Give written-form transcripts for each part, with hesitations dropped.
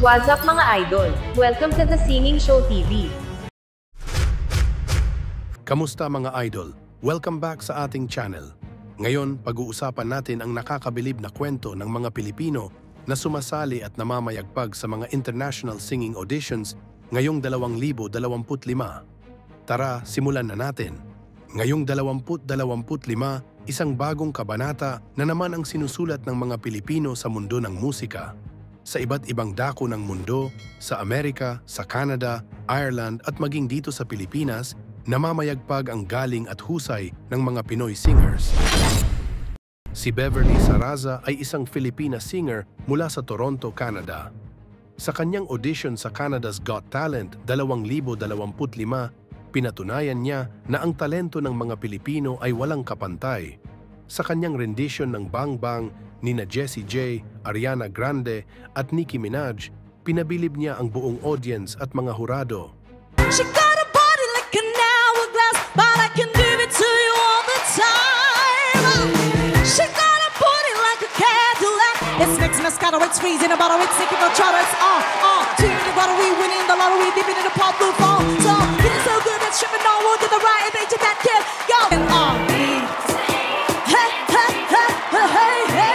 What's up mga idol? Welcome to the Singing Show TV. Kamusta mga idol? Welcome back sa ating channel. Ngayon, pag-uusapan natin ang nakakabilib na kwento ng mga Pilipino na sumasali at namamayagpag sa mga international singing auditions ngayong 2025. Tara, simulan na natin. Ngayong 2025, isang bagong kabanata na naman ang sinusulat ng mga Pilipino sa mundo ng musika. Sa iba't ibang dako ng mundo, sa Amerika, sa Canada, Ireland at maging dito sa Pilipinas, namamayagpag ang galing at husay ng mga Pinoy singers. Si Beverly Saraza ay isang Filipina singer mula sa Toronto, Canada. Sa kanyang audition sa Canada's Got Talent 2025, pinatunayan niya na ang talento ng mga Pilipino ay walang kapantay. Sa kanyang rendition ng Bang Bang, nina Jessie J, Ariana Grande at Nicki Minaj, pinabilib niya ang buong audience at mga hurado. She got a body like an hourglass, but I can give it to you all the time. She got a body like a Cadillac. It's mixing us, got it's freezing, about it's sick, no charters. Team the lottery, winning the lottery, deep into the pop blue phone. So, feeling so good, it's tripping all over the right, and they to that kid, go. And on beat. Hey, hey, hey, hey, hey, hey.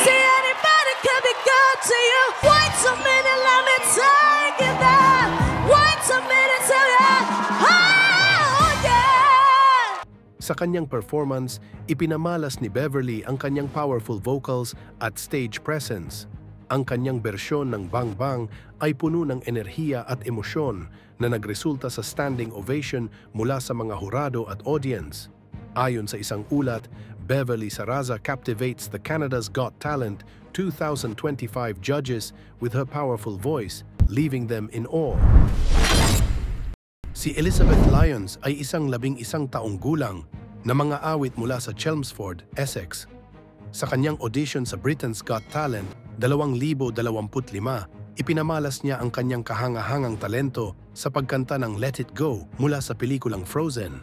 See, anybody can be good to you. Wait a minute, let me take it down. Wait a minute, till you. Oh, yeah. Sa kanyang performance, ipinamalas ni Beverly ang kanyang powerful vocals at stage presence. Ang kanyang bersyon ng Bang Bang ay puno ng enerhiya at emosyon na nagresulta sa standing ovation mula sa mga hurado at audience. Ayon sa isang ulat, Beverly Saraza captivates the Canada's Got Talent 2025 judges with her powerful voice, leaving them in awe. Si Elizabeth Lyons ay isang 11 taong gulang na mga awit mula sa Chelmsford, Essex. Sa kanyang audition sa Britain's Got Talent 2025, ipinamalas niya ang kanyang kahangahangang talento sa pagkanta ng Let It Go mula sa pelikulang Frozen.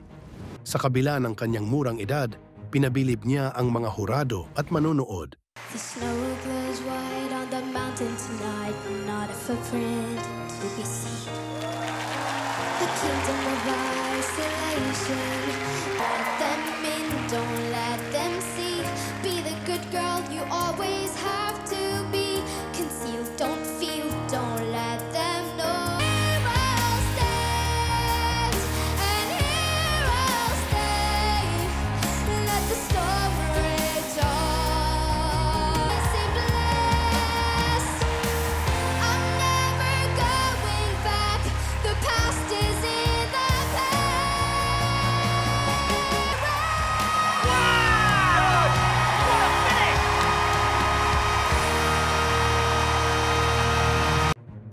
Sa kabila ng kanyang murang edad, pinabilib niya ang mga hurado at manonood. The snow glows white on the mountain tonight, not a footprint to be seen. The kingdom of isolation, let them in, don't let them see. Be the good girl you always have to be. Conceal, don't feel, don't let them know. Here I'll stand, and here I'll stay. Let the storm rage on. Say blessed, I'm never going back. The past is in the past.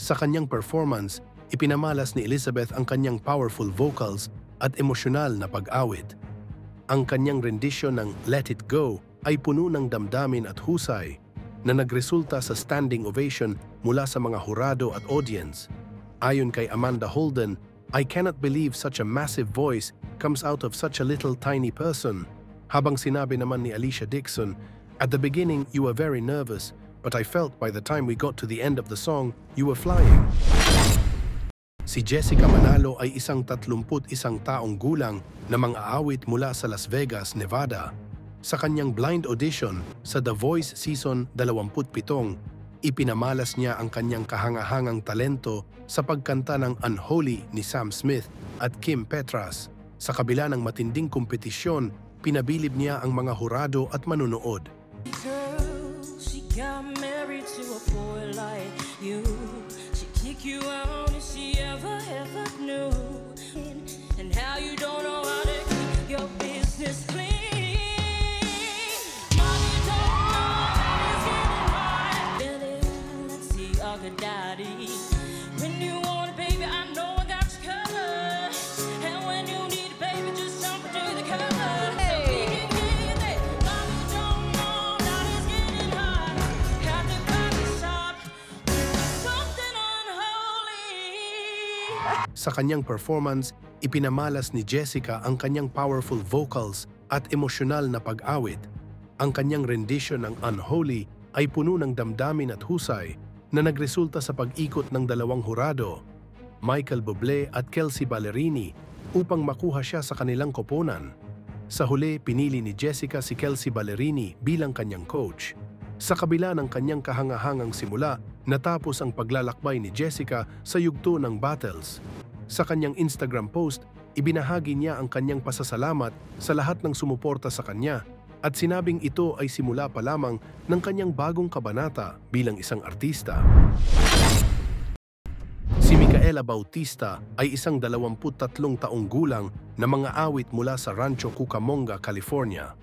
Sa kanyang performance, ipinamalas ni Elizabeth ang kanyang powerful vocals at emosyonal na pag-awit. Ang kanyang rendition ng Let It Go ay puno ng damdamin at husay na nagresulta sa standing ovation mula sa mga hurado at audience. Ayon kay Amanda Holden, I cannot believe such a massive voice comes out of such a little tiny person. Habang sinabi naman ni Alicia Dixon, at the beginning you were very nervous, but I felt by the time we got to the end of the song, you were flying. Si Jessica Manalo ay isang 31 taong gulang na mang-aawit mula sa Las Vegas, Nevada. Sa kanyang blind audition sa The Voice Season 27, ipinamalas niya ang kanyang kahangahangang talento sa pagkanta ng Unholy ni Sam Smith at Kim Petras. Sa kabila ng matinding kompetisyon, pinabilib niya ang mga hurado at manunood. Got married to a boy like you. She'd kick you out if she ever knew. And how you don't know how to keep your business clean. Mommy don't know how it's getting right. Billy, let's see Uncle Daddy. When you want a baby, I know I got you covered. And when you need a baby, just jump into the cover. Sa kanyang performance, ipinamalas ni Jessica ang kanyang powerful vocals at emosyonal na pag-awit. Ang kanyang rendition ng Unholy ay puno ng damdamin at husay na nagresulta sa pag-ikot ng dalawang hurado, Michael Bublé at Kelsea Ballerini, upang makuha siya sa kanilang koponan. Sa huli, pinili ni Jessica si Kelsea Ballerini bilang kanyang coach. Sa kabila ng kanyang kahangahangang simula, natapos ang paglalakbay ni Jessica sa yugto ng battles. Sa kanyang Instagram post, ibinahagi niya ang kanyang pasasalamat sa lahat ng sumuporta sa kanya at sinabing ito ay simula pa lamang ng kanyang bagong kabanata bilang isang artista. Si Micaela Bautista ay isang 23 taong gulang na mga awit mula sa Rancho Cucamonga, California.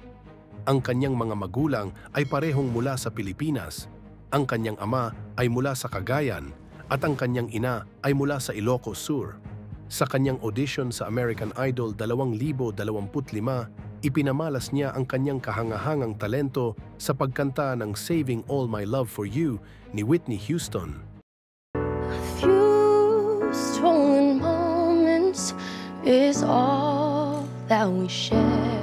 Ang kanyang mga magulang ay parehong mula sa Pilipinas. Ang kanyang ama ay mula sa Cagayan at ang kanyang ina ay mula sa Ilocos Sur. Sa kanyang audition sa American Idol 2025, ipinamalas niya ang kanyang kahangahangang talento sa pagkanta ng Saving All My Love For You ni Whitney Houston. A few stolen moments is all that we share.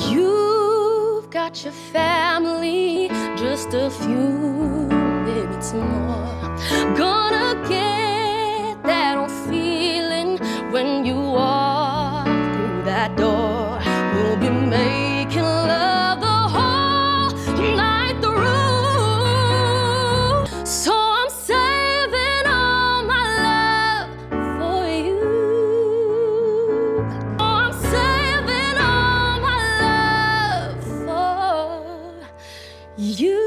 You've got your family, just a few minutes more. Gonna get that old feeling when you walk through that door. We'll be making love the whole night through. So I'm saving all my love for you. Oh, I'm saving all my love for you.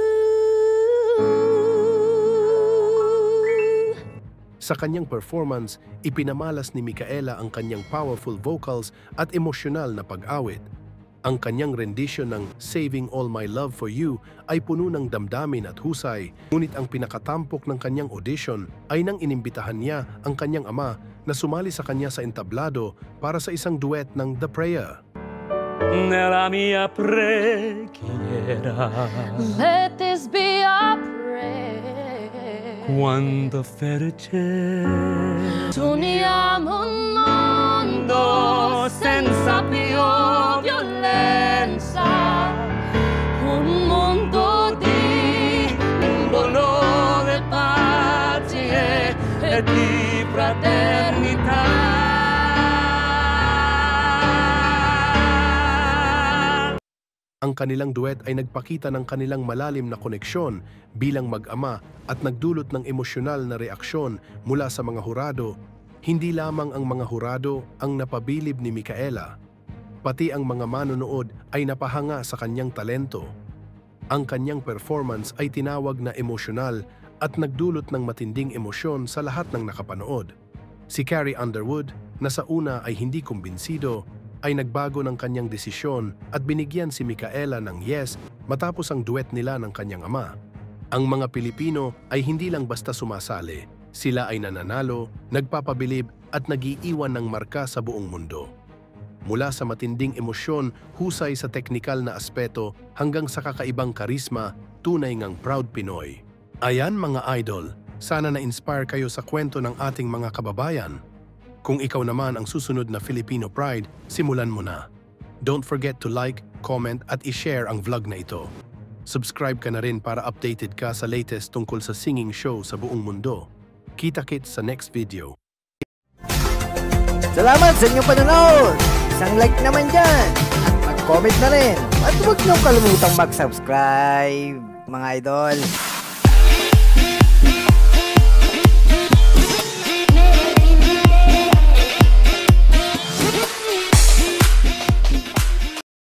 Sa kanyang performance, ipinamalas ni Micaela ang kanyang powerful vocals at emosyonal na pag-awit. Ang kanyang rendition ng Saving All My Love For You ay puno ng damdamin at husay, ngunit ang pinakatampok ng kanyang audition ay nang inimbitahan niya ang kanyang ama na sumali sa kanya sa entablado para sa isang duet ng The Prayer. Nella mia preghiera, Let this be our prayer. quando felice, Sogniamo un mondo senza più violenza, un mondo di dolore, pace e di fraternità. Ang kanilang duet ay nagpakita ng kanilang malalim na koneksyon bilang mag-ama at nagdulot ng emosyonal na reaksyon mula sa mga hurado. Hindi lamang ang mga hurado ang napabilib ni Micaela, pati ang mga manonood ay napahanga sa kanyang talento. Ang kanyang performance ay tinawag na emosyonal at nagdulot ng matinding emosyon sa lahat ng nakapanood. Si Carrie Underwood, na sa una ay hindi kumbinsido, ay nagbago ng kanyang desisyon at binigyan si Micaela ng yes matapos ang duet nila ng kanyang ama. Ang mga Pilipino ay hindi lang basta sumasali, sila ay nananalo, nagpapabilib at nagiiwan ng marka sa buong mundo. Mula sa matinding emosyon, husay sa teknikal na aspeto hanggang sa kakaibang karisma, tunay ngang proud Pinoy. Ayan mga idol, sana na-inspire kayo sa kwento ng ating mga kababayan. Kung ikaw naman ang susunod na Filipino Pride, simulan mo na. Don't forget to like, comment at i-share ang vlog na ito. Subscribe ka na rin para updated ka sa latest tungkol sa singing show sa buong mundo. Kita-kits sa next video. Salamat sa inyong panonood! Isang like naman dyan! At mag-comment na rin! At huwag niyong kalimutang mag-subscribe, mga idol!